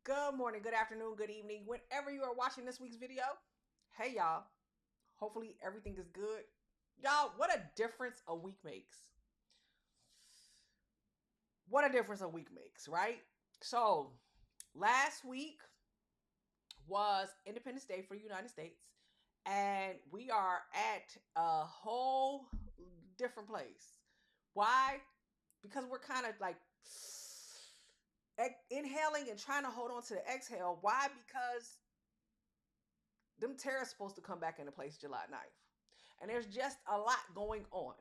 Good morning, good afternoon, good evening, whenever you are watching this week's video. Hey, y'all. Hopefully, everything is good. Y'all, what a difference a week makes. What a difference a week makes, right? So, last week was Independence Day for the United States, and we are at a whole different place. Why? Because we're kind of like inhaling and trying to hold on to the exhale. Why? Because them tariffs supposed to come back into place July 9th. And there's just a lot going on.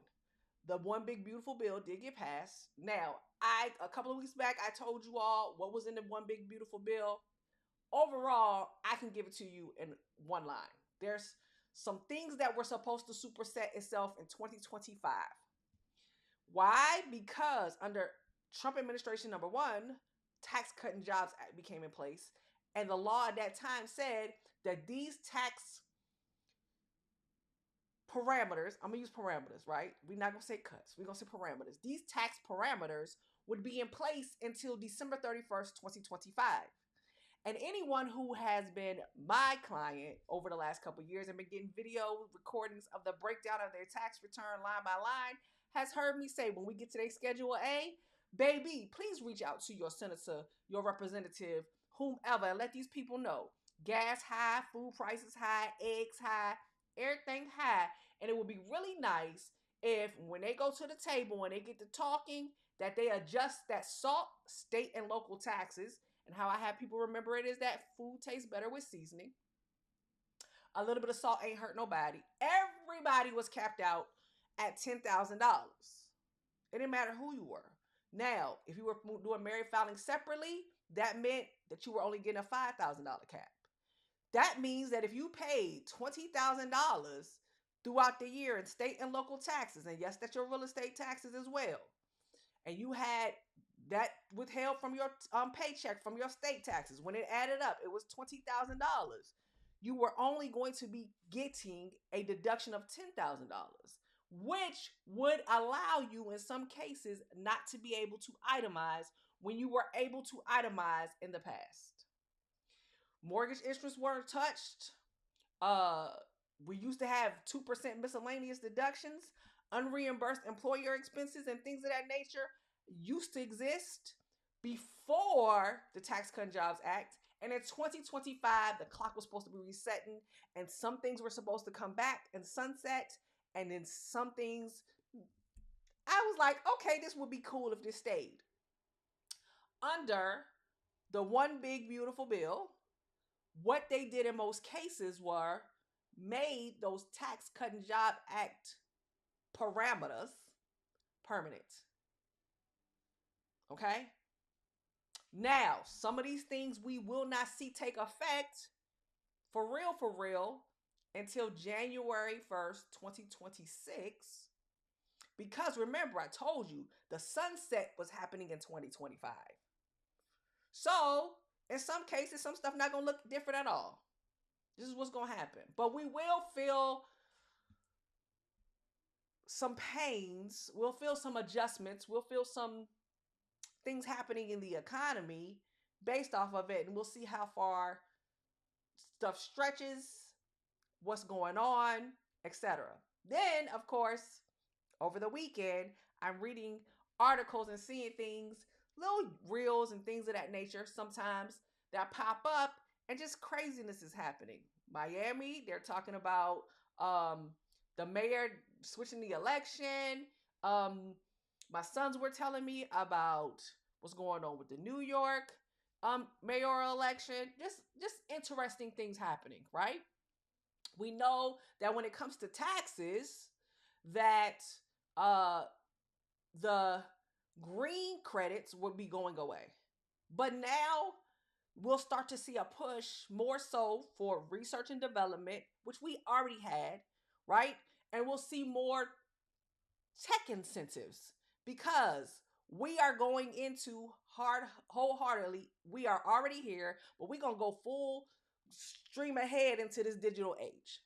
The one big beautiful bill did get passed. Now, a couple of weeks back I told you all what was in the one big beautiful bill. Overall, I can give it to you in one line. There's some things that were supposed to superset itself in 2025. Why? Because under Trump administration number 1, Tax Cut and Jobs Act became in place, and the law at that time said that these tax parameters, I'm gonna use parameters, right? We're not gonna say cuts, we're gonna say parameters. These tax parameters would be in place until December 31st, 2025. And anyone who has been my client over the last couple of years and been getting video recordings of the breakdown of their tax return line by line has heard me say, when we get to their Schedule A, baby, please reach out to your senator, your representative, whomever, and let these people know gas high, food prices high, eggs high, everything high. And it would be really nice if when they go to the table and they get to talking, that they adjust that salt, state, and local taxes. And how I have people remember it is that food tastes better with seasoning. A little bit of salt ain't hurt nobody. Everybody was capped out at $10,000. It didn't matter who you were. Now, if you were doing married filing separately, that meant that you were only getting a $5,000 cap. That means that if you paid $20,000 throughout the year in state and local taxes, and yes, that's your real estate taxes as well, and you had that withheld from your paycheck from your state taxes, when it added up, it was $20,000. You were only going to be getting a deduction of $10,000, which would allow you in some cases not to be able to itemize when you were able to itemize in the past. Mortgage interests weren't touched. Uh, we used to have 2% miscellaneous deductions, unreimbursed employer expenses, and things of that nature used to exist before the Tax Cut and Jobs Act. And in 2025, the clock was supposed to be resetting, and some things were supposed to come back and sunset, and then some things. I was like, okay, this would be cool if this stayed. Under the one big beautiful bill, what they did in most cases were made those Tax Cut and Job Act parameters permanent. Okay? Now, some of these things we will not see take effect for real, until January 1st, 2026. Because remember, I told you the sunset was happening in 2025. So, in some cases, some stuff not going to look different at all. This is what's going to happen. But we will feel some pains. We'll feel some adjustments. We'll feel some things happening in the economy based off of it. And we'll see how far stuff stretches, what's going on, etc. Then, of course, over the weekend, I'm reading articles and seeing things, little reels and things of that nature sometimes that pop up, and just craziness is happening. Miami, they're talking about the mayor switching the election. My sons were telling me about what's going on with the New York mayoral election. Just interesting things happening, right? We know that when it comes to taxes, that the green credits would be going away. But now we'll start to see a push more so for research and development, which we already had, right? And we'll see more tech incentives because we are going into wholeheartedly. We are already here, but we're going to go full stream ahead into this digital age.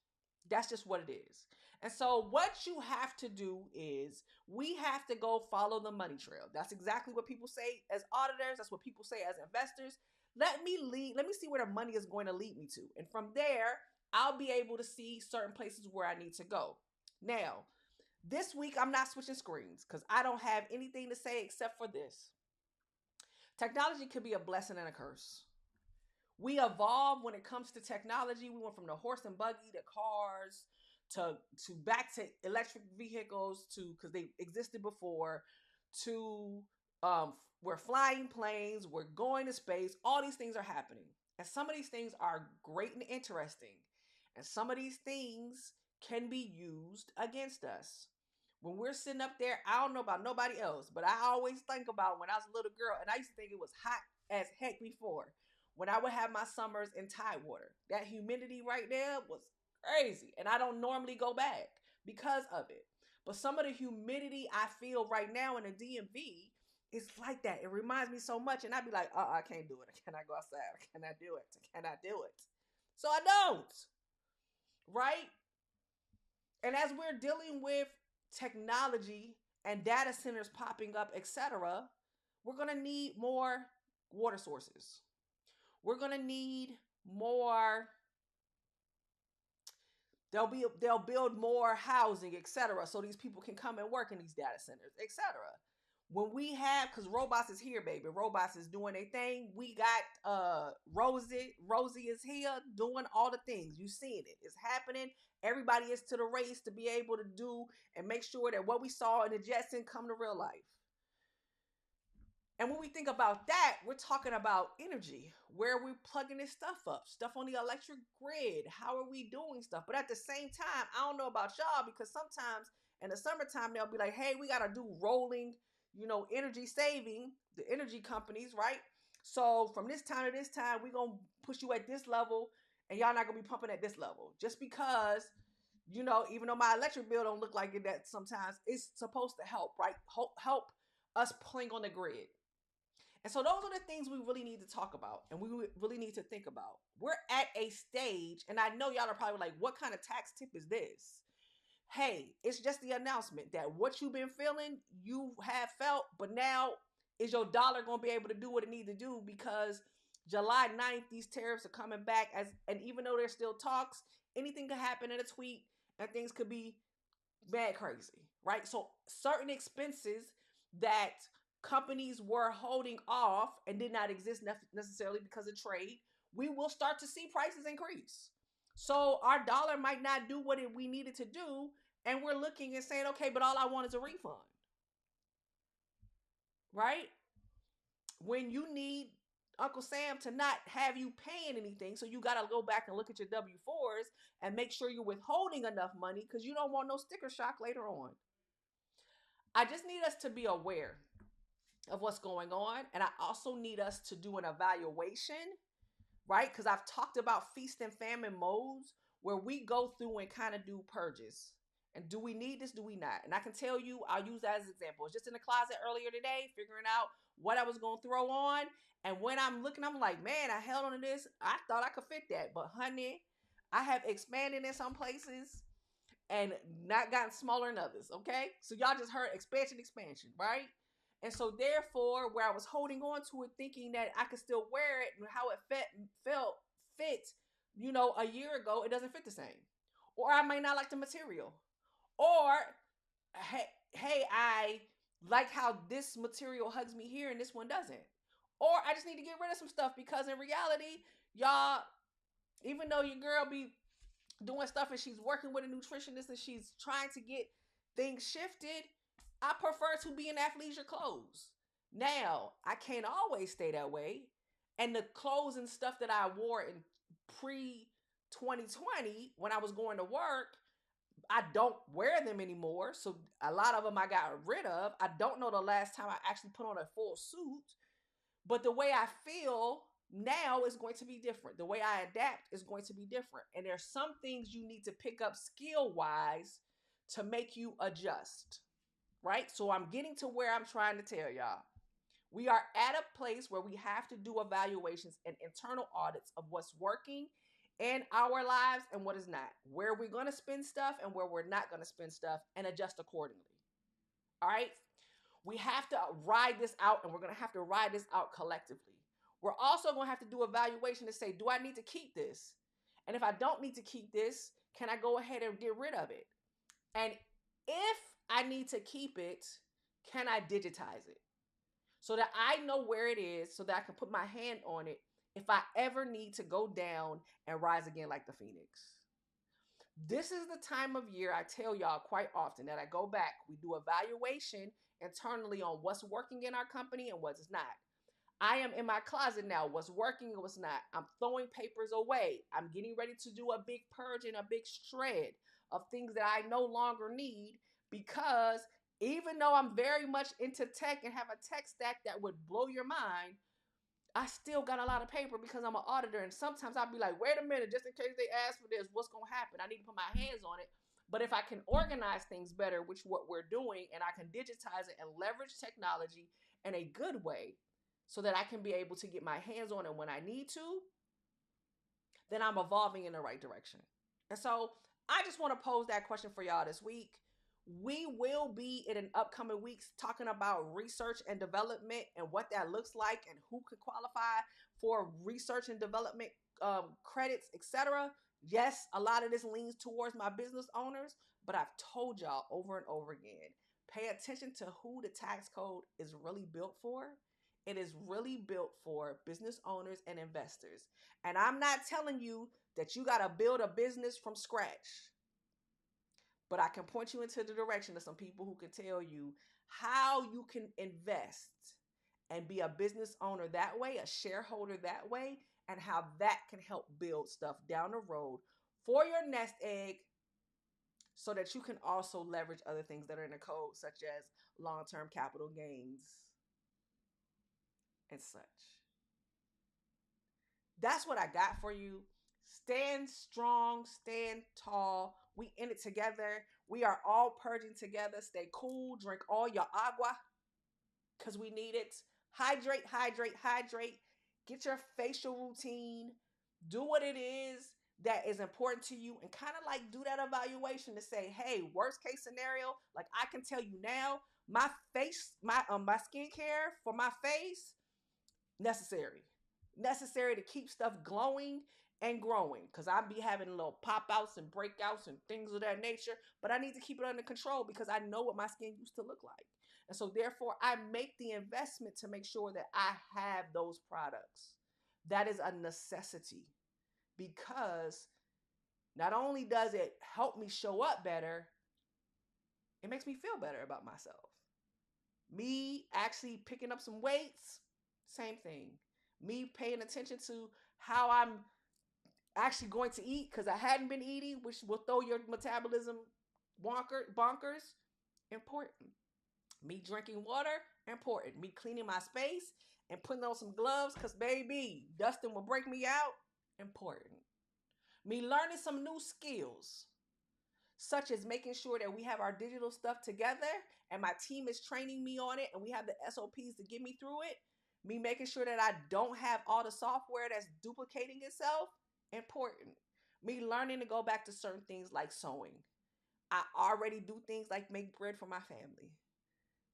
That's just what it is. And so what you have to do is we have to go follow the money trail. That's exactly what people say as auditors. That's what people say as investors. Let me see where the money is going to lead me to. And from there, I'll be able to see certain places where I need to go. Now, this week I'm not switching screens because I don't have anything to say except for this. Technology could be a blessing and a curse. We evolved when it comes to technology. We went from the horse and buggy to cars to back to electric vehicles to because they existed before to we're flying planes, we're going to space. All these things are happening, and some of these things are great and interesting, and some of these things can be used against us. When we're sitting up there, I don't know about nobody else, but I always think about when I was a little girl, and I used to think it was hot as heck before when I would have my summers in tide water. That humidity right there was crazy. And I don't normally go back because of it. But some of the humidity I feel right now in the DMV is like that. It reminds me so much. And I'd be like, I can't do it. I cannot go outside. I cannot do it. I cannot do it. So I don't. Right? And as we're dealing with technology and data centers popping up, etc., we're going to need more water sources. We're going to need more. They'll build more housing, etc., so these people can come and work in these data centers, etc. When we have, because robots is here, baby. Robots is doing a thing. We got Rosie. Rosie is here doing all the things. You seeing it. It's happening. Everybody is to the race to be able to do and make sure that what we saw in the Jetson come to real life. And when we think about that, we're talking about energy, where we're plugging this stuff up, stuff on the electric grid. How are we doing stuff? But at the same time, I don't know about y'all because sometimes in the summertime, they'll be like, hey, we got to do rolling, energy saving, the energy companies, right? So from this time to this time, we're going to push you at this level and y'all not going to be pumping at this level. Just because, even though my electric bill don't look like it, that sometimes it's supposed to help, right? Help us pulling on the grid. And so those are the things we really need to talk about and we really need to think about. We're at a stage, and I know y'all are probably like, what kind of tax tip is this? Hey, it's just the announcement that what you've been feeling, you have felt, but now is your dollar going to be able to do what it needs to do because July 9th, these tariffs are coming back and even though there's still talks, anything could happen in a tweet and things could be bad crazy, right? So certain expenses that companies were holding off and did not exist necessarily because of trade, we will start to see prices increase. So our dollar might not do what we needed to do, and we're looking and saying, okay, but all I want is a refund, right? When you need Uncle Sam to not have you paying anything, so you got to go back and look at your W-4s and make sure you're withholding enough money because you don't want no sticker shock later on. I just need us to be aware of what's going on. And I also need us to do an evaluation, right? Because I've talked about feast and famine modes where we go through and kind of do purges. And do we need this? Do we not? And I can tell you, I'll use that as an example. I was just in the closet earlier today, figuring out what I was going to throw on. And when I'm looking, I'm like, man, I held on to this. I thought I could fit that. But honey, I have expanded in some places and not gotten smaller in others. Okay. So y'all just heard expansion, right? And so therefore, where I was holding on to it, thinking that I could still wear it and how it fit, a year ago, it doesn't fit the same. Or I might not like the material. Or, hey, I like how this material hugs me here and this one doesn't. Or I just need to get rid of some stuff because in reality, y'all, even though your girl be doing stuff and she's working with a nutritionist and she's trying to get things shifted, I prefer to be in athleisure clothes. Now, I can't always stay that way. And the clothes and stuff that I wore in pre 2020 when I was going to work, I don't wear them anymore. So a lot of them I got rid of. I don't know the last time I actually put on a full suit. But the way I feel now is going to be different. The way I adapt is going to be different. And there's some things you need to pick up skill-wise to make you adjust. Right? So I'm getting to where I'm trying to tell y'all. We are at a place where we have to do evaluations and internal audits of what's working in our lives and what is not. Where we're going to spend stuff and where we're not going to spend stuff and adjust accordingly. All right? We have to ride this out and we're going to have to ride this out collectively. We're also going to have to do evaluation to say, do I need to keep this? And if I don't need to keep this, can I go ahead and get rid of it? And if I need to keep it, can I digitize it? So that I know where it is, so that I can put my hand on it if I ever need to go down and rise again like the phoenix. This is the time of year I tell y'all quite often that I go back, we do evaluation internally on what's working in our company and what's not. I am in my closet now. What's working and what's not. I'm throwing papers away. I'm getting ready to do a big purge and a big shred of things that I no longer need, because even though I'm very much into tech and have a tech stack that would blow your mind, I still got a lot of paper because I'm an auditor. And sometimes I'll be like, wait a minute, just in case they ask for this, what's going to happen? I need to put my hands on it. But if I can organize things better, which what we're doing, and I can digitize it and leverage technology in a good way so that I can be able to get my hands on it when I need to, then I'm evolving in the right direction. And so I just want to pose that question for y'all this week. We will be in an upcoming weeks talking about research and development and what that looks like and who could qualify for research and development credits, etc. Yes, a lot of this leans towards my business owners, but I've told y'all over and over again, pay attention to who the tax code is really built for. It is really built for business owners and investors. And I'm not telling you that you got to build a business from scratch, but I can point you into the direction of some people who can tell you how you can invest and be a business owner that way, a shareholder that way, and how that can help build stuff down the road for your nest egg so that you can also leverage other things that are in the code, such as long-term capital gains and such. That's what I got for you. Stand strong, stand tall. We in it together. We are all purging together. Stay cool. Drink all your agua because we need it. Hydrate, hydrate, hydrate. Get your facial routine. Do what it is that is important to you and kind of like do that evaluation to say, hey, worst case scenario, like I can tell you now, my face, my skincare for my face, necessary to keep stuff glowing and growing, because I be having little pop outs and breakouts and things of that nature, but I need to keep it under control because I know what my skin used to look like. And so therefore I make the investment to make sure that I have those products. That is a necessity, because not only does it help me show up better, it makes me feel better about myself. Me actually picking up some weights, same thing. Me paying attention to how I'm actually going to eat because I hadn't been eating, which will throw your metabolism bonkers, important. Me drinking water, important. Me cleaning my space and putting on some gloves because, baby, Dustin will break me out, important. Me learning some new skills, such as making sure that we have our digital stuff together and my team is training me on it and we have the SOPs to get me through it. Me making sure that I don't have all the software that's duplicating itself, important. Me learning to go back to certain things like sewing. I already do things like make bread for my family,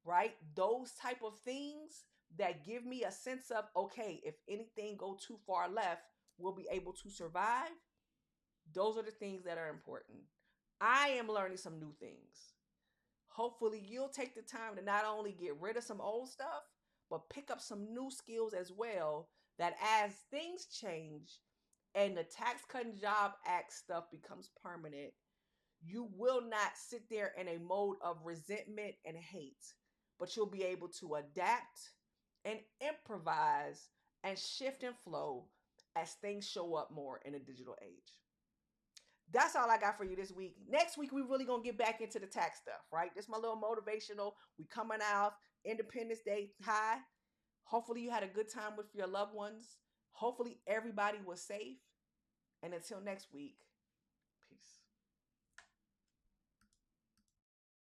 right? Those type of things that give me a sense of, okay, if anything go too far left, we'll be able to survive. Those are the things that are important. I am learning some new things. Hopefully you'll take the time to not only get rid of some old stuff, but pick up some new skills as well, that as things change and the Tax Cut and Job Act stuff becomes permanent, you will not sit there in a mode of resentment and hate, but you'll be able to adapt and improvise and shift and flow as things show up more in a digital age. That's all I got for you this week. Next week, we really gonna get back into the tax stuff, right? This is my little motivational. We coming out Independence Day high. Hopefully you had a good time with your loved ones. Hopefully everybody was safe. And until next week,